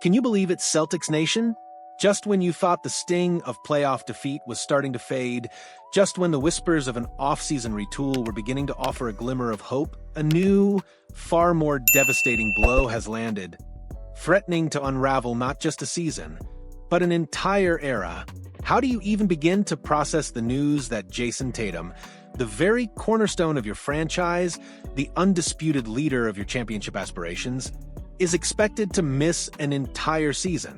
Can you believe it, Celtics Nation? Just when you thought the sting of playoff defeat was starting to fade, just when the whispers of an off-season retool were beginning to offer a glimmer of hope, a new, far more devastating blow has landed, threatening to unravel not just a season, but an entire era. How do you even begin to process the news that Jayson Tatum, the very cornerstone of your franchise, the undisputed leader of your championship aspirations, is expected to miss an entire season?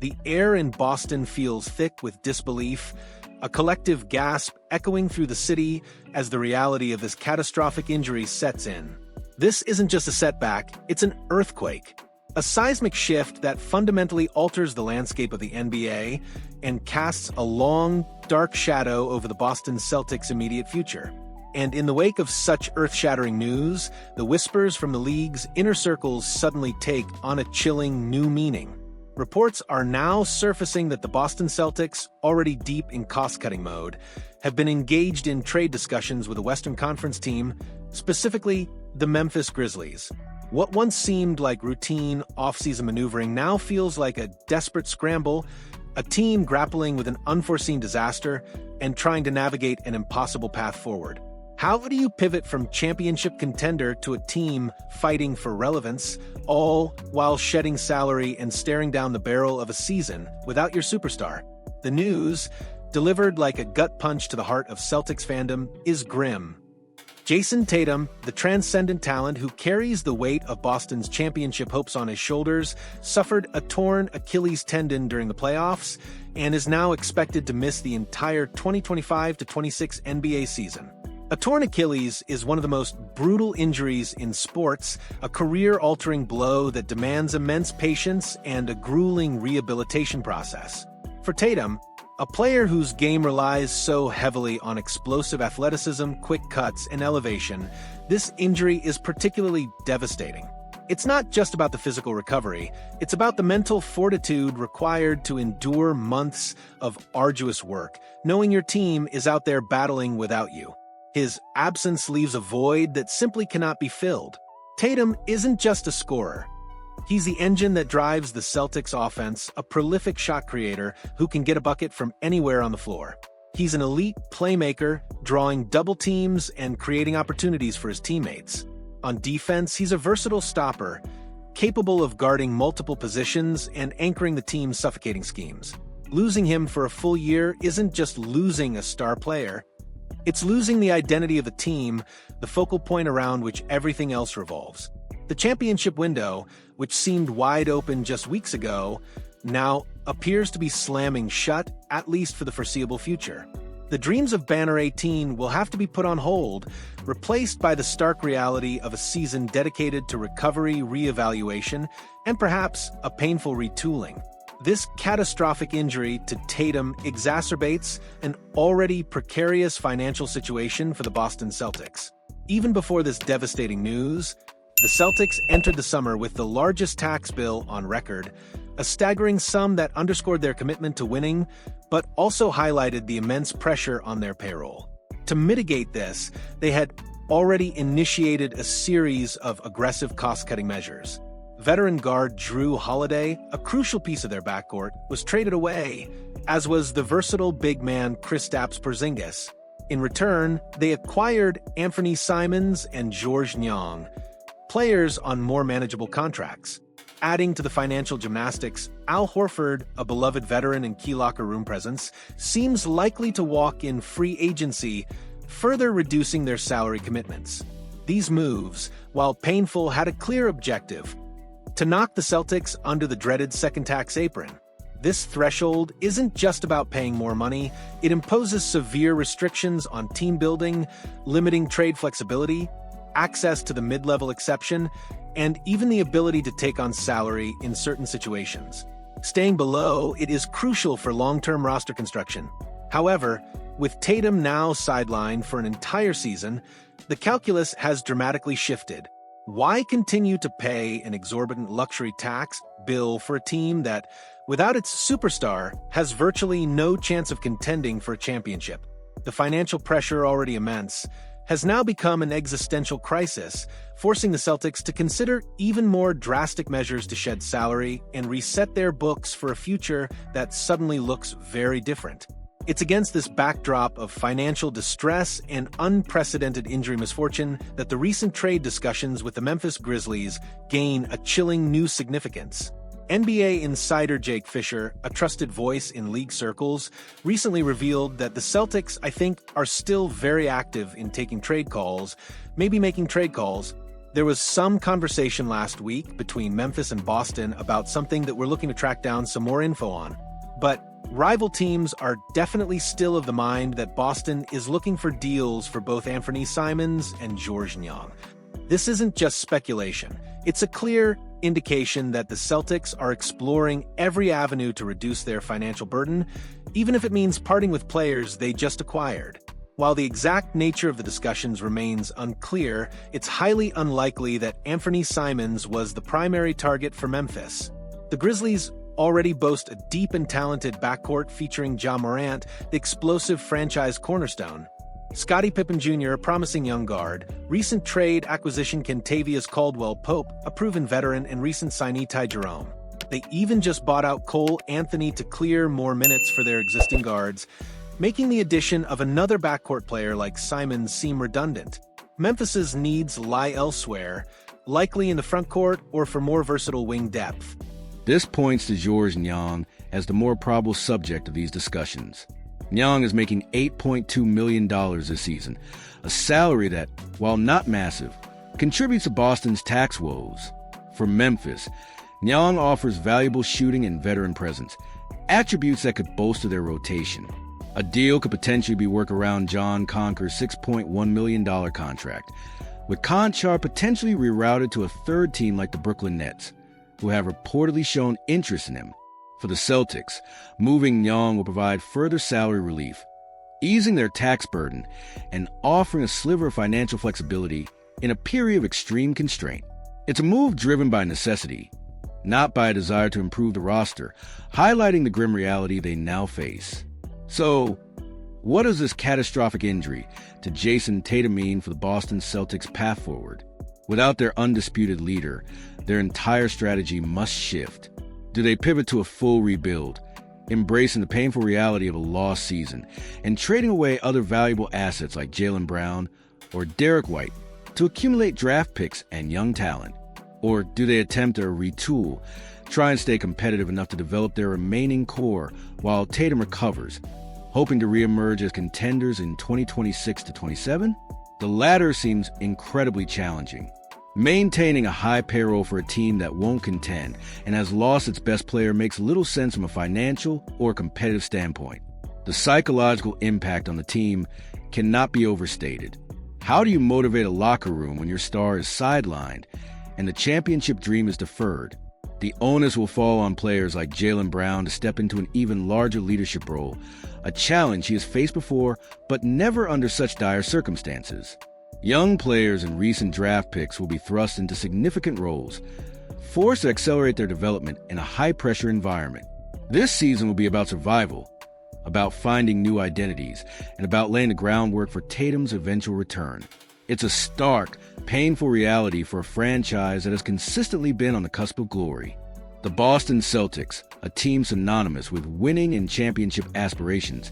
The air in Boston feels thick with disbelief, a collective gasp echoing through the city as the reality of this catastrophic injury sets in. This isn't just a setback, it's an earthquake. A seismic shift that fundamentally alters the landscape of the NBA and casts a long, dark shadow over the Boston Celtics' immediate future. And in the wake of such earth-shattering news, the whispers from the league's inner circles suddenly take on a chilling new meaning. Reports are now surfacing that the Boston Celtics, already deep in cost-cutting mode, have been engaged in trade discussions with a Western Conference team, specifically the Memphis Grizzlies. What once seemed like routine off-season maneuvering now feels like a desperate scramble, a team grappling with an unforeseen disaster and trying to navigate an impossible path forward. How do you pivot from championship contender to a team fighting for relevance, all while shedding salary and staring down the barrel of a season without your superstar? The news, delivered like a gut punch to the heart of Celtics fandom, is grim. Jayson Tatum, the transcendent talent who carries the weight of Boston's championship hopes on his shoulders, suffered a torn Achilles tendon during the playoffs and is now expected to miss the entire 2025-26 NBA season. A torn Achilles is one of the most brutal injuries in sports, a career-altering blow that demands immense patience and a grueling rehabilitation process. For Tatum, a player whose game relies so heavily on explosive athleticism, quick cuts, and elevation, this injury is particularly devastating. It's not just about the physical recovery, it's about the mental fortitude required to endure months of arduous work, knowing your team is out there battling without you. His absence leaves a void that simply cannot be filled. Tatum isn't just a scorer. He's the engine that drives the Celtics offense, a prolific shot creator who can get a bucket from anywhere on the floor. He's an elite playmaker, drawing double teams and creating opportunities for his teammates. On defense, he's a versatile stopper, capable of guarding multiple positions and anchoring the team's suffocating schemes. Losing him for a full year isn't just losing a star player. It's losing the identity of the team, the focal point around which everything else revolves. The championship window, which seemed wide open just weeks ago, now appears to be slamming shut, at least for the foreseeable future. The dreams of Banner 18 will have to be put on hold, replaced by the stark reality of a season dedicated to recovery, reevaluation, and perhaps a painful retooling. This catastrophic injury to Tatum exacerbates an already precarious financial situation for the Boston Celtics. Even before this devastating news, the Celtics entered the summer with the largest tax bill on record, a staggering sum that underscored their commitment to winning, but also highlighted the immense pressure on their payroll. To mitigate this, they had already initiated a series of aggressive cost-cutting measures. Veteran guard Jrue Holiday, a crucial piece of their backcourt, was traded away, as was the versatile big man Kristaps Porzingis. In return, they acquired Anthony Simons and Georges Niang, players on more manageable contracts. Adding to the financial gymnastics, Al Horford, a beloved veteran and key locker room presence, seems likely to walk in free agency, further reducing their salary commitments. These moves, while painful, had a clear objective: to knock the Celtics under the dreaded second tax apron. This threshold isn't just about paying more money, it imposes severe restrictions on team building, limiting trade flexibility, access to the mid-level exception, and even the ability to take on salary in certain situations. Staying below it is crucial for long-term roster construction. However, with Tatum now sidelined for an entire season, the calculus has dramatically shifted. Why continue to pay an exorbitant luxury tax bill for a team that, without its superstar, has virtually no chance of contending for a championship? The financial pressure already immense, has now become an existential crisis, forcing the Celtics to consider even more drastic measures to shed salary and reset their books for a future that suddenly looks very different. It's against this backdrop of financial distress and unprecedented injury misfortune that the recent trade discussions with the Memphis Grizzlies gain a chilling new significance. NBA insider Jake Fisher, a trusted voice in league circles, recently revealed that the Celtics, I think, are still very active in taking trade calls, maybe making trade calls. There was some conversation last week between Memphis and Boston about something that we're looking to track down some more info on. But rival teams are definitely still of the mind that Boston is looking for deals for both Anthony Simons and Georges Niang. This isn't just speculation. It's a clear indication that the Celtics are exploring every avenue to reduce their financial burden, even if it means parting with players they just acquired. While the exact nature of the discussions remains unclear, it's highly unlikely that Anthony Simons was the primary target for Memphis. The Grizzlies already boast a deep and talented backcourt featuring Ja Morant, the explosive franchise cornerstone, Scottie Pippen Jr., a promising young guard, recent trade acquisition Kentavious Caldwell-Pope, a proven veteran, and recent signee Ty Jerome. They even just bought out Cole Anthony to clear more minutes for their existing guards, making the addition of another backcourt player like Simons seem redundant. Memphis's needs lie elsewhere, likely in the frontcourt or for more versatile wing depth. This points to Georges Niang as the more probable subject of these discussions. Niang is making $8.2 million this season, a salary that, while not massive, contributes to Boston's tax woes. For Memphis, Niang offers valuable shooting and veteran presence, attributes that could bolster their rotation. A deal could potentially be worked around John Conker's $6.1 million contract, with Conchar potentially rerouted to a third team like the Brooklyn Nets, who have reportedly shown interest in him. For the Celtics, moving Niang will provide further salary relief, easing their tax burden and offering a sliver of financial flexibility in a period of extreme constraint. It's a move driven by necessity, not by a desire to improve the roster, highlighting the grim reality they now face. So, what does this catastrophic injury to Jayson Tatum mean for the Boston Celtics' path forward? Without their undisputed leader, their entire strategy must shift. Do they pivot to a full rebuild, embracing the painful reality of a lost season, and trading away other valuable assets like Jaylen Brown or Derek White to accumulate draft picks and young talent? Or do they attempt to retool, try and stay competitive enough to develop their remaining core while Tatum recovers, hoping to reemerge as contenders in 2026 to 27? The latter seems incredibly challenging. Maintaining a high payroll for a team that won't contend and has lost its best player makes little sense from a financial or competitive standpoint. The psychological impact on the team cannot be overstated. How do you motivate a locker room when your star is sidelined and the championship dream is deferred? The onus will fall on players like Jaylen Brown to step into an even larger leadership role, a challenge he has faced before but never under such dire circumstances. Young players and recent draft picks will be thrust into significant roles, forced to accelerate their development in a high-pressure environment. This season will be about survival, about finding new identities, and about laying the groundwork for Tatum's eventual return. It's a stark, painful reality for a franchise that has consistently been on the cusp of glory. The Boston Celtics, a team synonymous with winning and championship aspirations,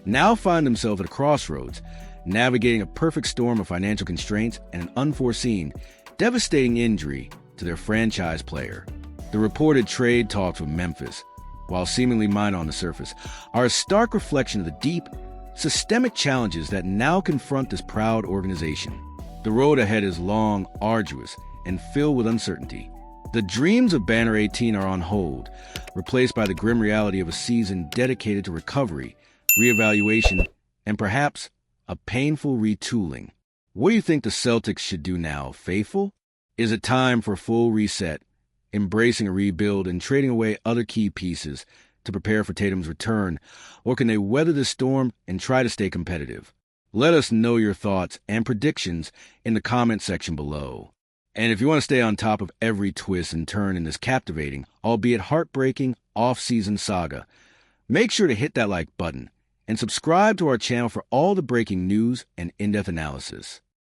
now find themselves at a crossroads, navigating a perfect storm of financial constraints and an unforeseen, devastating injury to their franchise player. The reported trade talks with Memphis, while seemingly minor on the surface, are a stark reflection of the deep, systemic challenges that now confront this proud organization. The road ahead is long, arduous, and filled with uncertainty. The dreams of Banner 18 are on hold, replaced by the grim reality of a season dedicated to recovery, reevaluation, and perhaps a painful retooling. What do you think the Celtics should do now, faithful? Is it time for a full reset, embracing a rebuild and trading away other key pieces to prepare for Tatum's return, or can they weather the storm and try to stay competitive? Let us know your thoughts and predictions in the comment section below. And if you want to stay on top of every twist and turn in this captivating, albeit heartbreaking, off-season saga, make sure to hit that like button and subscribe to our channel for all the breaking news and in-depth analysis.